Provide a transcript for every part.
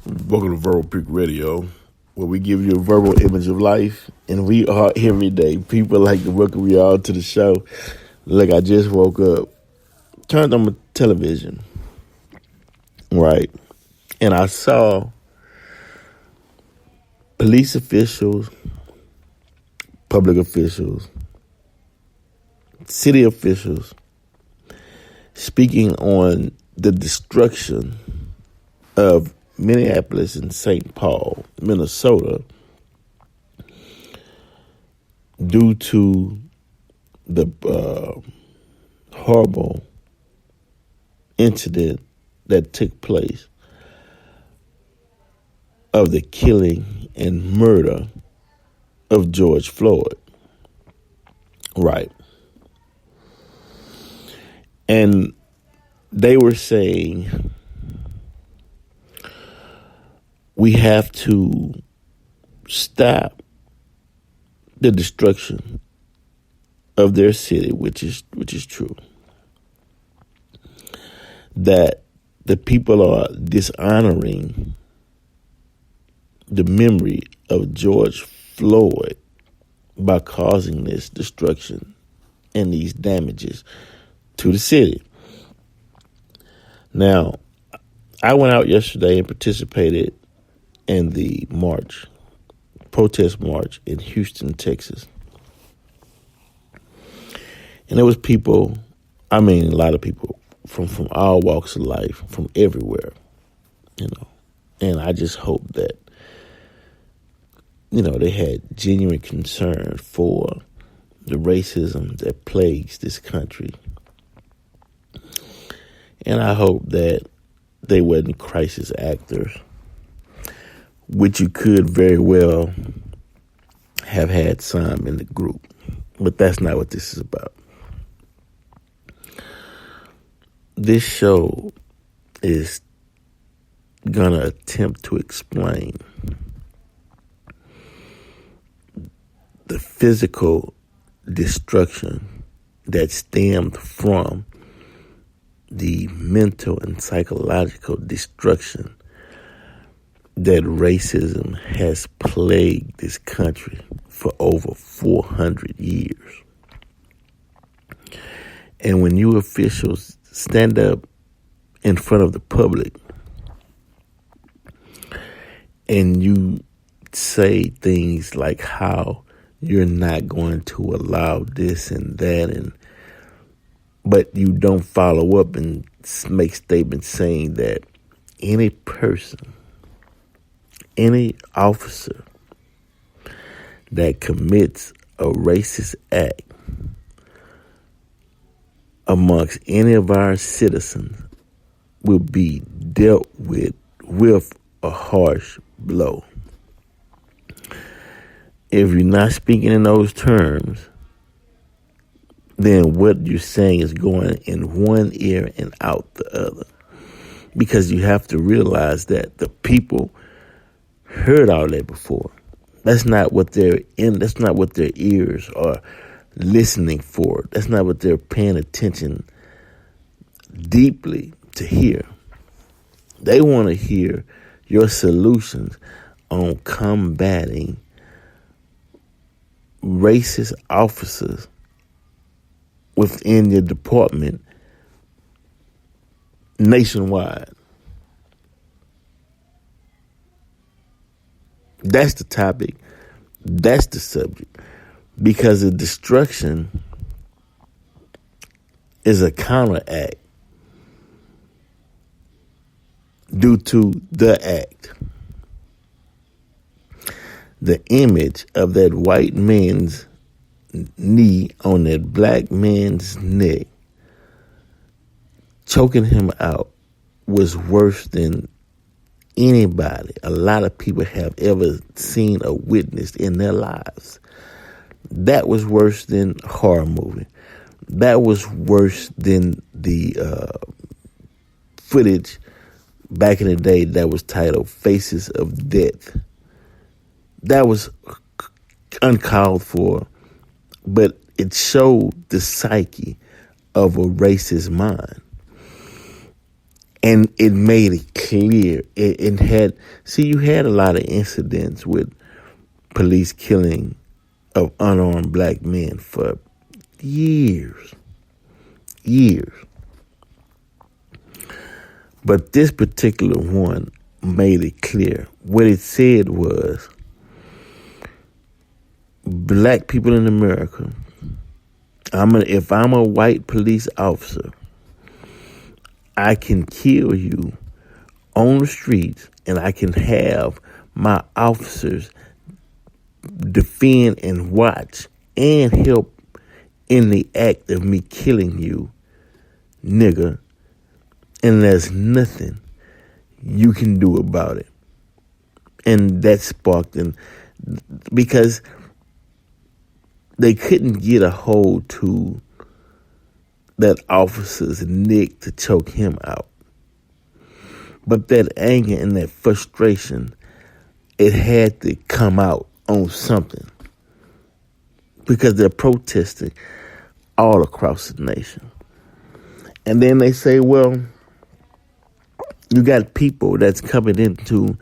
Welcome to Verbal Peak Radio, where we give you a verbal image of life, and we are every day. People like to welcome you all to the show. Look, I just woke up, turned on my television, right, and I saw police officials, public officials, city officials speaking on the destruction of Minneapolis and St. Paul, Minnesota, due to the horrible incident that took place of the killing and murder of George Floyd. Right. And they were saying we have to stop the destruction of their city, which is true. That the people are dishonoring the memory of George Floyd by causing this destruction and these damages to the city. Now, I went out yesterday and participated in the protest march in Houston, Texas. And there was people, a lot of people from all walks of life, from everywhere, And I just hope that, they had genuine concern for the racism that plagues this country. And I hope that they weren't crisis actors, which you could very well have had some in the group. But that's not what this is about. This show is going to attempt to explain the physical destruction that stemmed from the mental and psychological destruction that racism has plagued this country for over 400 years. And when you officials stand up in front of the public and you say things like how you're not going to allow this and that, but you don't follow up and make statements saying that any person, any officer that commits a racist act amongst any of our citizens will be dealt with a harsh blow. If you're not speaking in those terms, then what you're saying is going in one ear and out the other. Because you have to realize that the people heard all that before. That's not what that's not what their ears are listening for. That's not what they're paying attention deeply to hear. They want to hear your solutions on combating racist officers within your department nationwide. That's the topic. That's the subject. Because the destruction is a counteract due to the act. The image of that white man's knee on that black man's neck, choking him out, was worse than anybody, a lot of people have ever seen or witnessed in their lives. That was worse than a horror movie. That was worse than the footage back in the day that was titled Faces of Death. That was uncalled for, but it showed the psyche of a racist mind. And it made it clear. You had a lot of incidents with police killing of unarmed black men for years. But this particular one made it clear. What it said was, black people in America, if I'm a white police officer, I can kill you on the streets, and I can have my officers defend and watch and help in the act of me killing you, nigga, and there's nothing you can do about it. And that sparked them, because they couldn't get a hold to that officer's neck to choke him out. But that anger and that frustration, it had to come out on something, because they're protesting all across the nation. And then they say, well, you got people that's coming into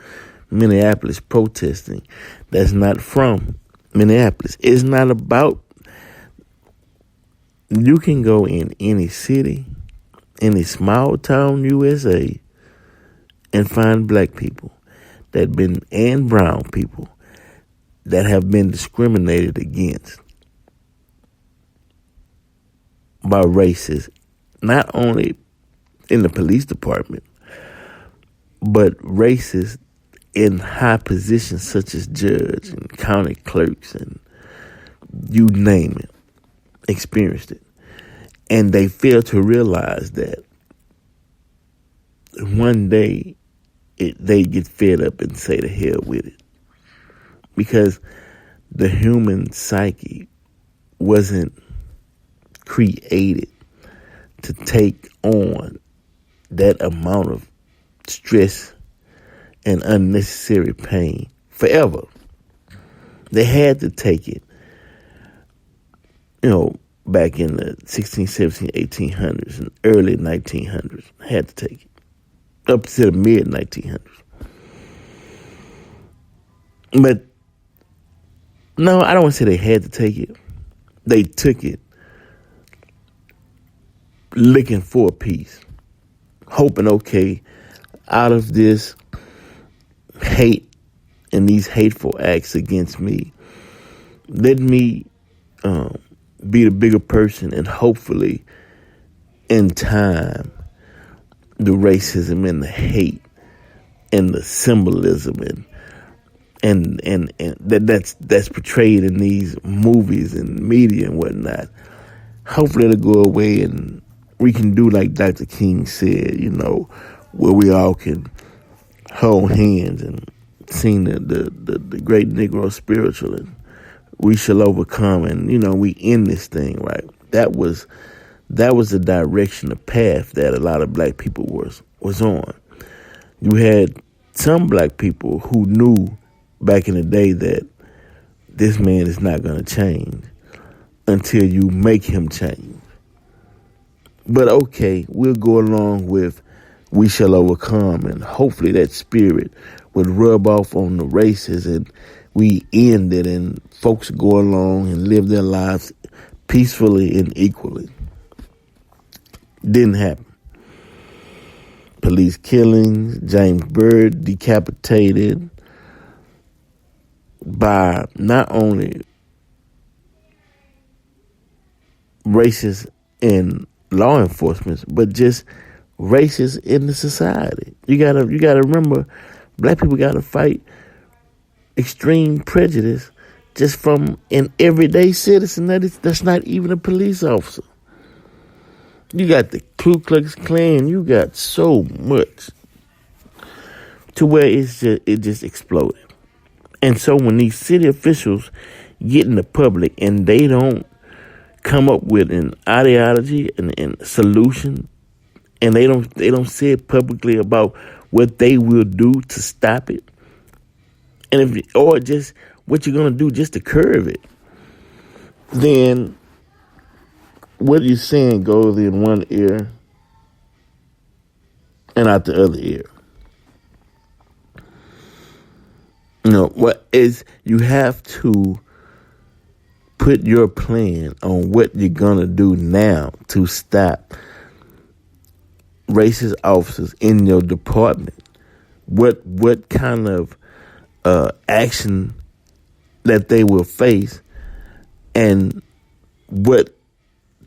Minneapolis protesting that's not from Minneapolis. It's not about. You can go in any city, any small town USA, and find black people and brown people that have been discriminated against by racists, not only in the police department, but racists in high positions such as judge and county clerks and you name it, experienced it. And they fail to realize that one day they get fed up and say to hell with it. Because the human psyche wasn't created to take on that amount of stress and unnecessary pain forever. They had to take it, back in the 16, 17, 1800s and early 1900s. Had to take it up to the mid 1900s. But no, I don't want to say they had to take it. They took it looking for a peace, hoping, okay, out of this hate and these hateful acts against me, let me be the bigger person, and hopefully in time the racism and the hate and the symbolism and that's portrayed in these movies and media and whatnot, hopefully it'll go away and we can do like Dr. King said, where we all can hold hands and sing the great Negro spiritual, and we shall overcome, and we end this thing, right? That was the direction, the path that a lot of black people was on. You had some black people who knew back in the day that this man is not going to change until you make him change. But okay, we'll go along with we shall overcome, and hopefully that spirit would rub off on the races and we end it and folks go along and live their lives peacefully and equally. Didn't happen. Police killings, James Byrd decapitated by not only racists in law enforcement, but just racists in the society. You gotta remember, black people gotta fight extreme prejudice just from an everyday citizen that's not even a police officer. You got the Ku Klux Klan. You got so much to where it just exploded. And so when these city officials get in the public and they don't come up with an ideology and solution, and they don't say it publicly about what they will do to stop it, or just what you're gonna do just to curb it, then what you're saying goes in one ear and out the other ear. What is, you have to put your plan on what you're going to do now to stop racist officers in your department. What kind of action that they will face, and what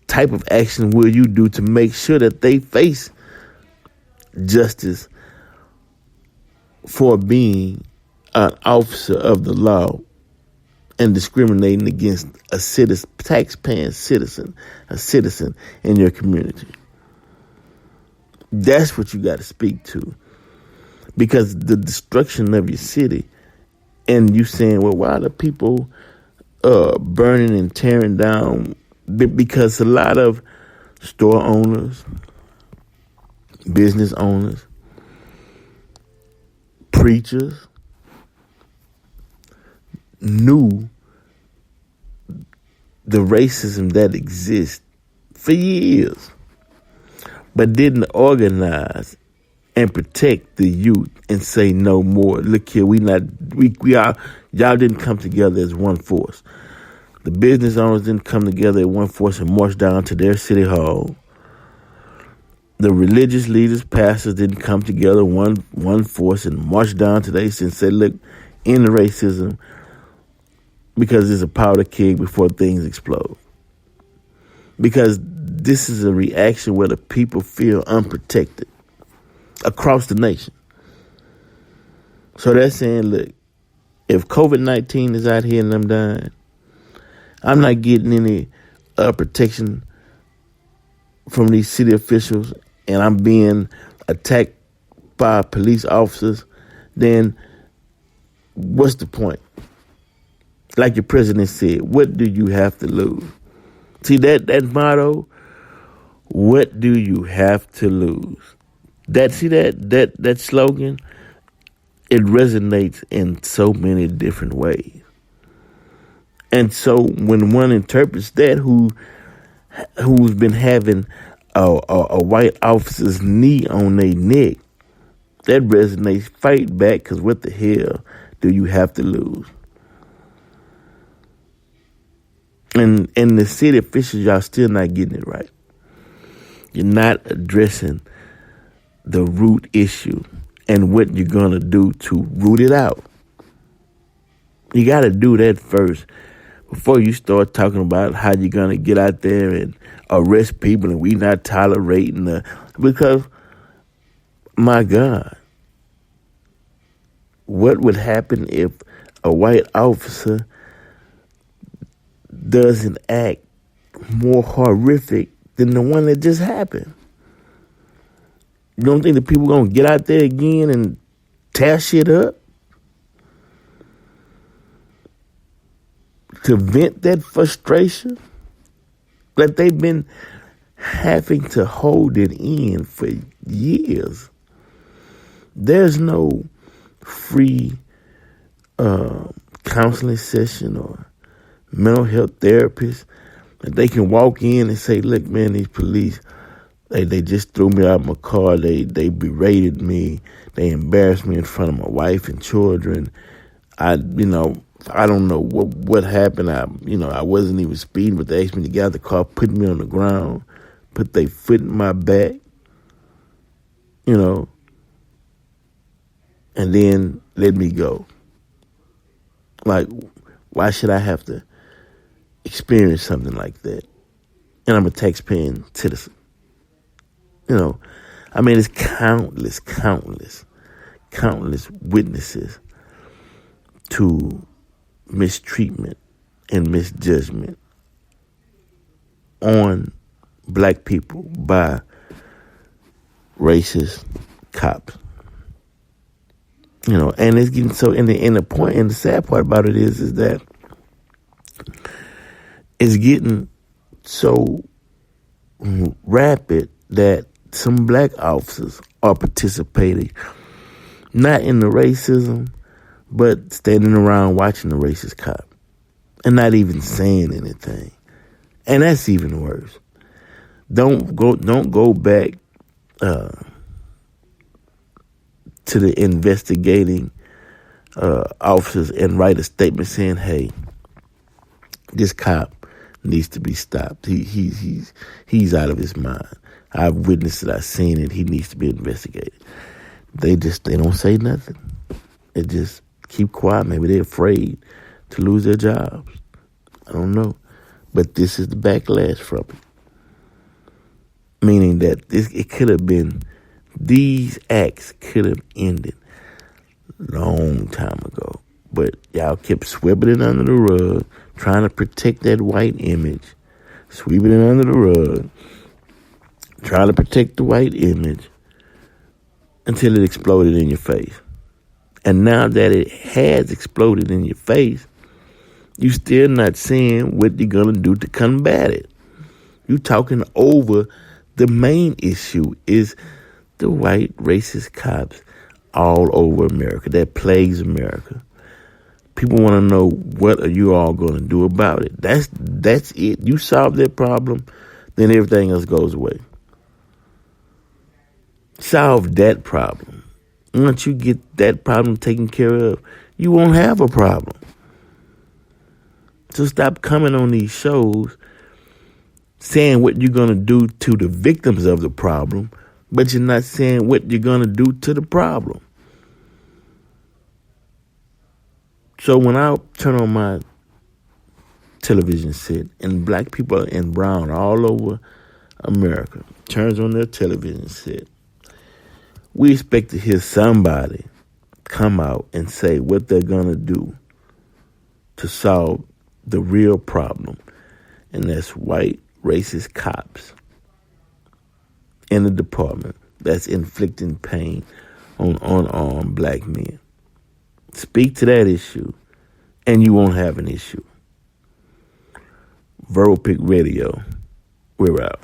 type of action will you do to make sure that they face justice for being an officer of the law and discriminating against a citizen, taxpaying citizen, a citizen in your community. That's what you got to speak to. Because the destruction of your city, and you saying, well, why are the people burning and tearing down? Because a lot of store owners, business owners, preachers knew the racism that exists for years, but didn't organize and protect the youth and say no more. Look here, y'all didn't come together as one force. The business owners didn't come together as one force and march down to their city hall. The religious leaders, pastors, didn't come together one force and march down to their city and say, look, end racism, because it's a powder keg before things explode. Because this is a reaction where the people feel unprotected across the nation. So they're saying, look, if COVID-19 is out here and I'm dying, I'm not getting any protection from these city officials, and I'm being attacked by police officers, then what's the point? Like your president said, what do you have to lose? See that motto, what do you have to lose? That slogan, it resonates in so many different ways. And so when one interprets that, who's been having a white officer's knee on their neck, that resonates. Fight back, because what the hell do you have to lose? And the city officials, y'all still not getting it right. You're not addressing the root issue and what you're going to do to root it out. You got to do that first before you start talking about how you're going to get out there and arrest people and we not tolerating because, my God, what would happen if a white officer does an act more horrific than the one that just happened? You don't think the people going to get out there again and tear shit up to vent that frustration that they've been having to hold it in for years? There's no free counseling session or mental health therapist that they can walk in and say, look, man, these police, they just threw me out of my car. They berated me. They embarrassed me in front of my wife and children. I don't know what happened. I wasn't even speeding, but they asked me to get out of the car, put me on the ground, put their foot in my back, and then let me go. Like, why should I have to experience something like that? And I'm a taxpaying citizen. It's countless witnesses to mistreatment and misjudgment on black people by racist cops. And it's getting so, and the sad part about it is that it's getting so rapid that some black officers are participating, not in the racism, but standing around watching the racist cop and not even saying anything. And that's even worse. Don't go back to the investigating officers and write a statement saying, "Hey, this cop needs to be stopped. He's out of his mind. I've witnessed it. I've seen it. He needs to be investigated." They don't say nothing. They just keep quiet. Maybe they're afraid to lose their jobs. I don't know. But this is the backlash from it. Meaning that it could have been, these acts could have ended long time ago. But y'all kept sweeping it under the rug, trying to protect that white image, sweeping it under the rug, trying to protect the white image until it exploded in your face. And now that it has exploded in your face, you still not saying what you're going to do to combat it. You talking over the main issue is the white racist cops all over America that plagues America. People want to know, what are you all going to do about it? That's it. You solve that problem, then everything else goes away. Solve that problem. Once you get that problem taken care of, you won't have a problem. So stop coming on these shows saying what you're going to do to the victims of the problem, but you're not saying what you're going to do to the problem. So when I turn on my television set and black people and brown all over America turns on their television set, we expect to hear somebody come out and say what they're going to do to solve the real problem, and that's white racist cops in the department that's inflicting pain on unarmed black men. Speak to that issue, and you won't have an issue. Verbal Pick Radio, we're out.